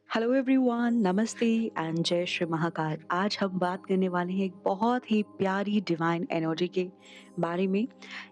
Hello everyone, नमस्ते and जय श्री महाकाल। आज हम बात करने वाले हैं एक बहुत ही प्यारी डिवाइन एनर्जी के बारे में।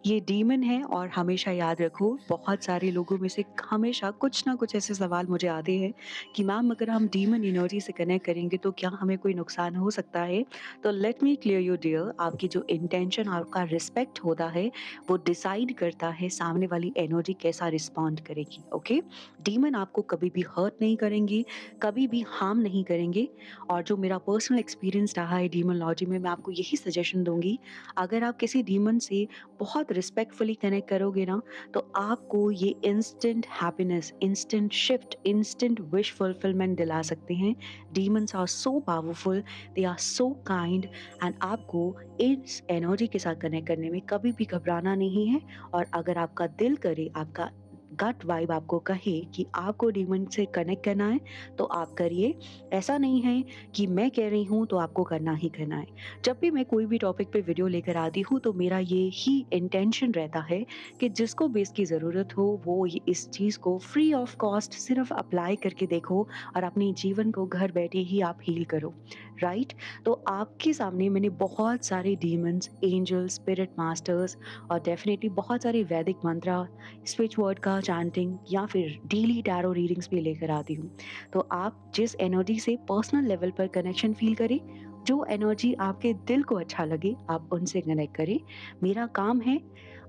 ये डीमन है और हमेशा याद रखो, बहुत सारे लोगों में से हमेशा कुछ ना कुछ ऐसे सवाल मुझे आते हैं कि मैम अगर हम डीमन एनर्जी से कनेक्ट करेंगे तो क्या हमें कोई नुकसान हो सकता है? तो let me clear you dear, आपकी जो इंटेंशन, आपका रिस्पेक्ट होता है वो डिसाइड करता है सामने वाली एनर्जी कैसा रिस्पॉन्ड करेगी। ओके, डीमन आपको कभी भी हर्ट नहीं करेंगी, कभी भी हार्म नहीं करेंगे। और जो मेरा पर्सनल एक्सपीरियंस रहा है डीमोलॉजी में, मैं आपको यही सजेशन दूँगी, अगर आप किसी डीमन से बहुत रिस्पेक्टफुली कनेक्ट करोगे ना, तो आपको ये instant happiness, instant shift, instant wish fulfilment दिला सकते हैं। Demons are so powerful, they are so kind and आपको इस एनर्जी के साथ कनेक्ट करने में कभी भी घबराना नहीं है। और अगर आपका दिल करे, आपका गट वाइब आपको कहे कि आपको डीमन से कनेक्ट करना है, तो आप करिए। ऐसा नहीं है कि मैं कह रही हूँ तो आपको करना ही करना है। जब भी मैं कोई भी टॉपिक पे वीडियो लेकर आती हूँ तो मेरा ये ही इंटेंशन रहता है कि जिसको भी इसकी ज़रूरत हो वो ये इस चीज़ को फ्री ऑफ कॉस्ट सिर्फ अप्लाई करके देखो और अपने जीवन को घर बैठे ही आप हील करो, राइट? तो आपके सामने मैंने बहुत सारे डीमंस, एंजल्स, स्पिरिट मास्टर्स और डेफिनेटली बहुत सारे वैदिक मंत्रा, स्विच वर्ड का चैंटिंग या फिर डेली टैरो रीडिंग्स भी लेकर आती हूँ। तो आप जिस एनर्जी से पर्सनल लेवल पर कनेक्शन फील करें, जो एनर्जी आपके दिल को अच्छा लगे, आप उनसे कनेक्ट करें। मेरा काम है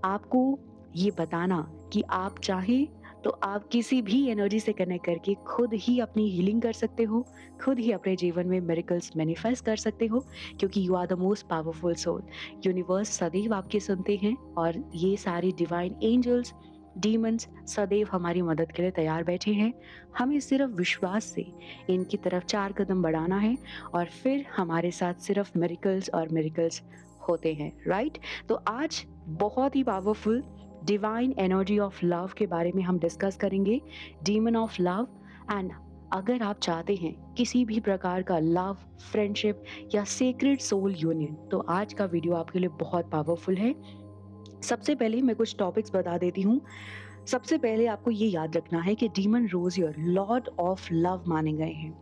आपको ये बताना कि आप चाहें तो आप किसी भी एनर्जी से कनेक्ट करके खुद ही अपनी हीलिंग कर सकते हो, खुद ही अपने जीवन में मिरेकल्स मैनिफेस्ट कर सकते हो, क्योंकि you are the most powerful soul. Universe सदैव आपकी सुनते हैं और ये सारी डिवाइन एंजल्स, डीमंस सदैव हमारी मदद के लिए तैयार बैठे हैं। हमें सिर्फ विश्वास से इनकी तरफ 4 कदम बढ़ाना है और फिर हमारे साथ सिर्फ मिरेकल्स और मिरेकल्स होते हैं, राइट? तो आज बहुत ही powerful divine energy of love के बारे में हम डिस्कस करेंगे, डीमन ऑफ लव। एंड अगर आप चाहते हैं किसी भी प्रकार का लव, फ्रेंडशिप या सेक्रेड सोल यूनियन, तो आज का वीडियो आपके लिए बहुत पावरफुल है। सबसे पहले मैं कुछ टॉपिक्स बता देती हूँ। सबसे पहले आपको ये याद रखना है कि डीमन रोजियर लॉर्ड ऑफ लव माने गए हैं,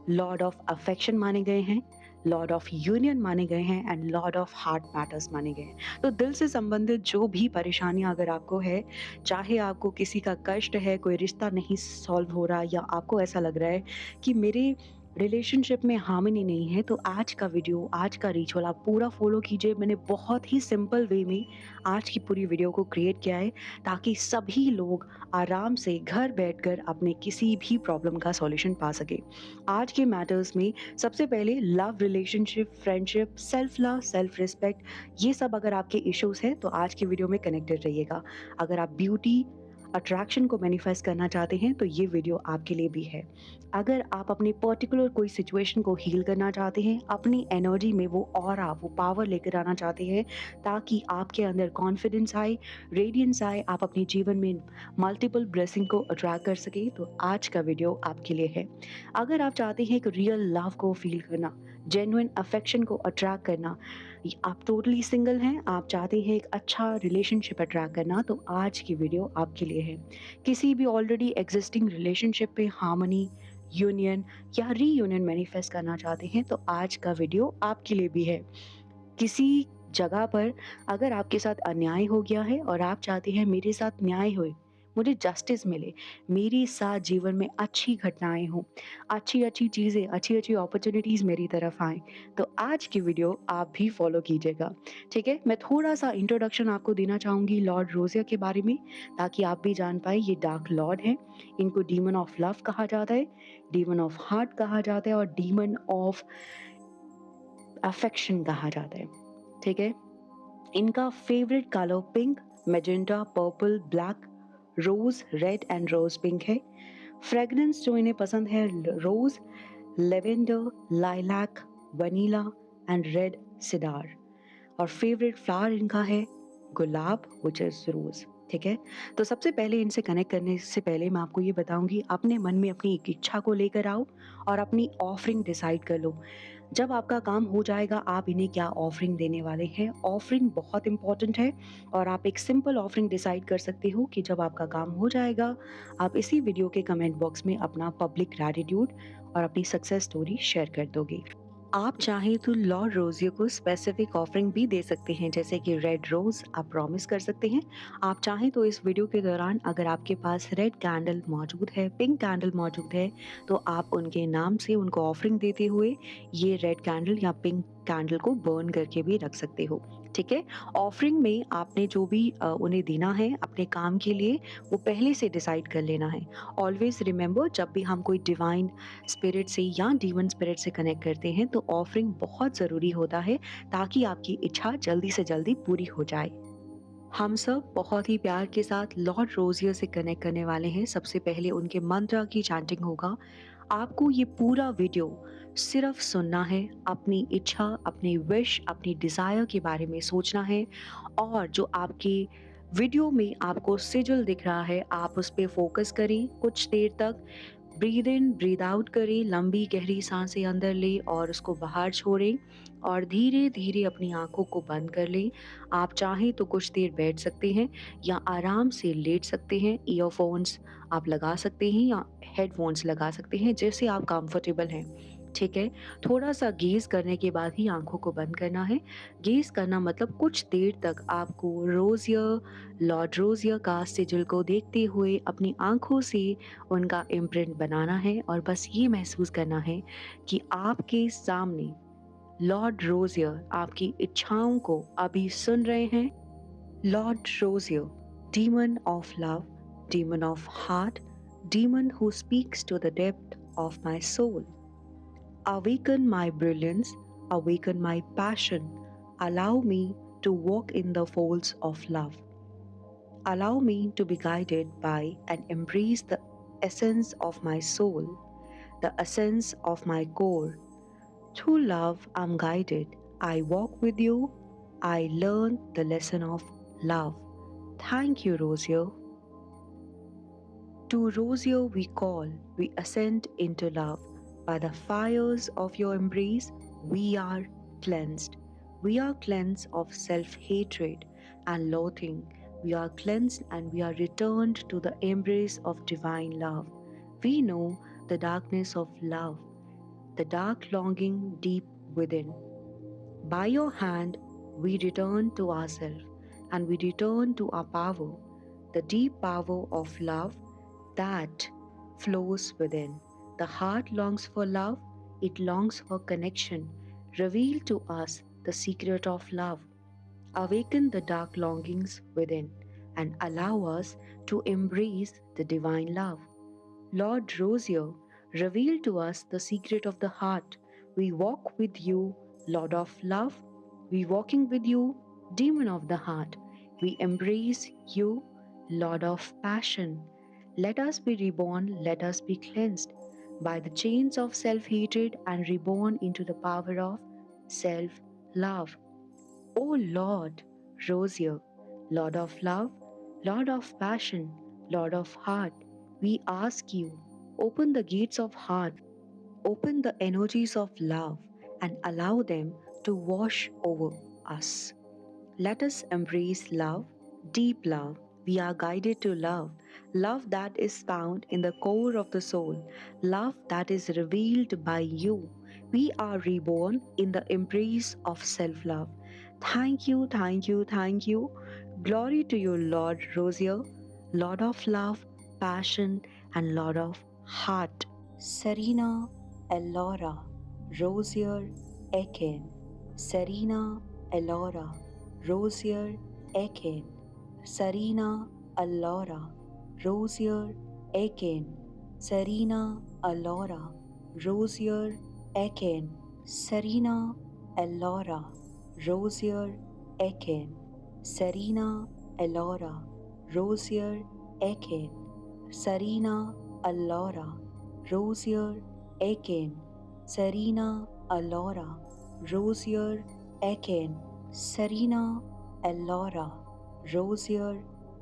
लॉर्ड ऑफ अफेक्शन माने गए हैं, लॉर्ड ऑफ यूनियन माने गए हैं and Lord of heart matters माने गए हैं। तो दिल से संबंधित जो भी परेशानियां अगर आपको है, चाहे आपको किसी का कष्ट है, कोई रिश्ता नहीं सॉल्व हो रहा, या आपको ऐसा लग रहा है कि मेरे रिलेशनशिप में हार्मनी नहीं है, तो आज का वीडियो, आज का रिचुअल आप पूरा फॉलो कीजिए। मैंने बहुत ही सिंपल वे में आज की पूरी वीडियो को क्रिएट किया है ताकि सभी लोग आराम से घर बैठकर अपने किसी भी प्रॉब्लम का सॉल्यूशन पा सके। आज के मैटर्स में सबसे पहले love, relationship, friendship, self love, self respect, ये सब अगर आपके इश्यूज हैं तो आज की वीडियो में कनेक्टेड रहिएगा। अगर आप ब्यूटी, अट्रैक्शन को मैनिफेस्ट करना चाहते हैं तो ये वीडियो आपके लिए भी है। अगर आप अपने पर्टिकुलर कोई सिचुएशन को हील करना चाहते हैं, अपनी एनर्जी में वो ऑरा, वो पावर लेकर आना चाहते हैं ताकि आपके अंदर कॉन्फिडेंस आए, रेडियंस आए, आप अपने जीवन में मल्टीपल ब्लेसिंग को अट्रैक्ट कर सके, तो आज का वीडियो आपके लिए है। अगर आप चाहते हैं एक रियल लव को फील करना, जेन्युइन अफेक्शन को अट्रैक्ट करना, आप टोटली सिंगल हैं, आप चाहते हैं एक अच्छा रिलेशनशिप अट्रैक्ट करना, तो आज की वीडियो आपके लिए है। किसी भी ऑलरेडी एग्जिस्टिंग रिलेशनशिप पे हार्मनी, यूनियन या रीयूनियन मैनिफेस्ट करना चाहते हैं तो आज का वीडियो आपके लिए भी है। किसी जगह पर अगर आपके साथ अन्याय हो गया है और आप चाहते हैं मेरे साथ न्याय होए, मुझे जस्टिस मिले, मेरे साथ जीवन में अच्छी घटनाएं हों, अच्छी अच्छी चीज़ें, अच्छी अच्छी अपॉर्चुनिटीज़ मेरी तरफ आएँ, तो आज की वीडियो आप भी फॉलो कीजिएगा। ठीक है, मैं थोड़ा सा इंट्रोडक्शन आपको देना चाहूँगी लॉर्ड रोजिया के बारे में, ताकि आप भी जान पाए ये डार्क लॉर्ड हैं। इनको डीमन ऑफ लव कहा जाता है, डीमन ऑफ हार्ट कहा जाता है और डीमन ऑफ अफेक्शन कहा जाता है। ठीक है, इनका favourite colour pink, magenta, purple, black, rose red and rose pink है। फ्रेग्रेंस जो इन्हें पसंद है, rose, lavender, lilac, vanilla and red cedar. और फेवरेट फ्लावर इनका है गुलाब, विच इज रोज। ठीक है? तो सबसे पहले इनसे कनेक्ट करने से पहले मैं आपको ये बताऊँगी, अपने मन में अपनी एक इच्छा को लेकर आओ और अपनी ऑफरिंग डिसाइड कर लो। जब आपका काम हो जाएगा, आप इन्हें क्या ऑफरिंग देने वाले हैं। ऑफरिंग बहुत इम्पोर्टेंट है और आप एक सिंपल ऑफरिंग डिसाइड कर सकते हो कि जब आपका काम हो जाएगा, आप इसी वीडियो के कमेंट बॉक्स में अपना पब्लिक ग्रैटिट्यूड और अपनी सक्सेस स्टोरी शेयर कर दोगे। आप चाहें तो लॉर्ड रोज़ियो को स्पेसिफिक ऑफरिंग भी दे सकते हैं, जैसे कि रेड रोज़ आप प्रॉमिस कर सकते हैं। आप चाहें तो इस वीडियो के दौरान अगर आपके पास रेड कैंडल मौजूद है, पिंक कैंडल मौजूद है, तो आप उनके नाम से उनको ऑफरिंग देते हुए ये रेड कैंडल या पिंक कैंडल को बर्न करके भी रख सकते हो। ठीक है? ऑफरिंग में आपने जो भी उन्हें देना है अपने काम के लिए, वो पहले से डिसाइड कर लेना है। ऑलवेज़ रिमेंबर, जब भी हम कोई डिवाइन स्पिरिट से या डीमन स्पिरिट से कनेक्ट करते हैं तो ऑफरिंग बहुत ज़रूरी होता है, ताकि आपकी इच्छा जल्दी से जल्दी पूरी हो जाए। हम सब बहुत ही प्यार के साथ लॉर्ड रोज़ियर से कनेक्ट करने वाले हैं। सबसे पहले उनके मंत्र की चैंटिंग होगा। आपको ये पूरा वीडियो सिर्फ सुनना है, अपनी इच्छा, अपनी विश, अपनी डिज़ायर के बारे में सोचना है और जो आपके वीडियो में आपको सिजल दिख रहा है, आप उस पे फ़ोकस करें कुछ देर तक। ब्रीद इन, ब्रीद आउट करें, लंबी गहरी साँसें अंदर लें और उसको बाहर छोड़ें और धीरे-धीरे अपनी आँखों को बंद कर लें। आप चाहें तो कुछ देर बैठ सकते हैं या आराम से लेट सकते हैं। ईयरफ़ोन्स आप लगा सकते हैं या हेडफ़ोन्स लगा सकते हैं, जैसे आप कंफ़र्टेबल हैं। ठीक है? थोड़ा-सा गेज़ करने के बाद ही आँखों को बंद करना है। गेज़ करना मतलब कुछ देर तक आपको लॉर्ड रोज़ियर का सिजिल को देखते हुए अपनी आँखों से उनका इम्प्रिंट बनाना है और बस ये महसूस करना है कि आपके सामने लॉर्ड रोज़ियर आपकी इच्छाओं को अभी सुन रहे हैं। Lord Rosier, demon of love, demon of heart, demon who speaks to the depth of my soul. Awaken my brilliance, awaken my passion. Allow me to walk in the folds of love. Allow me to be guided by and embrace the essence of my soul, the essence of my core. Through love, I'm guided. I walk with you. I learn the lesson of love. Thank you, Rosier. To Rosier we call, we ascend into love. By the fires of your embrace, we are cleansed. We are cleansed of self hatred and loathing. We are cleansed and we are returned to the embrace of divine love. We know the darkness of love, the dark longing deep within. By your hand, we return to ourselves and we return to our power, the deep power of love that flows within. The heart longs for love, it longs for connection. Reveal to us the secret of love. Awaken the dark longings within and allow us to embrace the divine love. Lord Rosier, reveal to us the secret of the heart. We walk with you, Lord of love. We walking with you, demon of the heart. We embrace you, Lord of passion. Let us be reborn, let us be cleansed by the chains of self hatred and reborn into the power of self love. O Lord, Rosier, Lord of love, Lord of passion, Lord of heart, we ask you, open the gates of heart, open the energies of love, and allow them to wash over us. Let us embrace love, deep love. We are guided to love, love that is found in the core of the soul, love that is revealed by you. We are reborn in the embrace of self love. Thank you, thank you, thank you. Glory to you, Lord Rosier, Lord of love, passion, and Lord of heart. Serena Elora, Rosier Eken. Serena Elora, Rosier Eken. Serena Allora, Rosier Eken. Serena Allora, Rosier Eken. Serena Allora, Rosier Eken. Serena Allora, Rosier Eken. Serena Allora, Rosier Eken. Serena Allora, Rosier Eken. Serena Allora, Rosier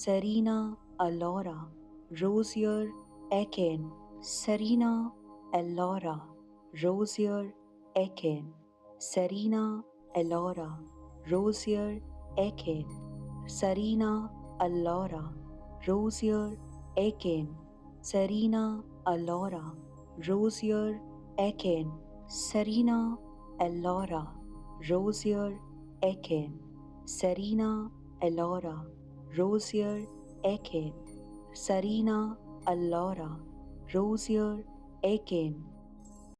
Serena Allora, Rosier Akin, Serena Allora, Rosier Akin, Serena Allora, Rosier Akin, Serena Allora, Rosier Akin, Serena Allora, Rosier Akin, Serena Allora, Rosier Akin, Serena Allora, Rosier Akin, Serena Allora, Rosier Akin,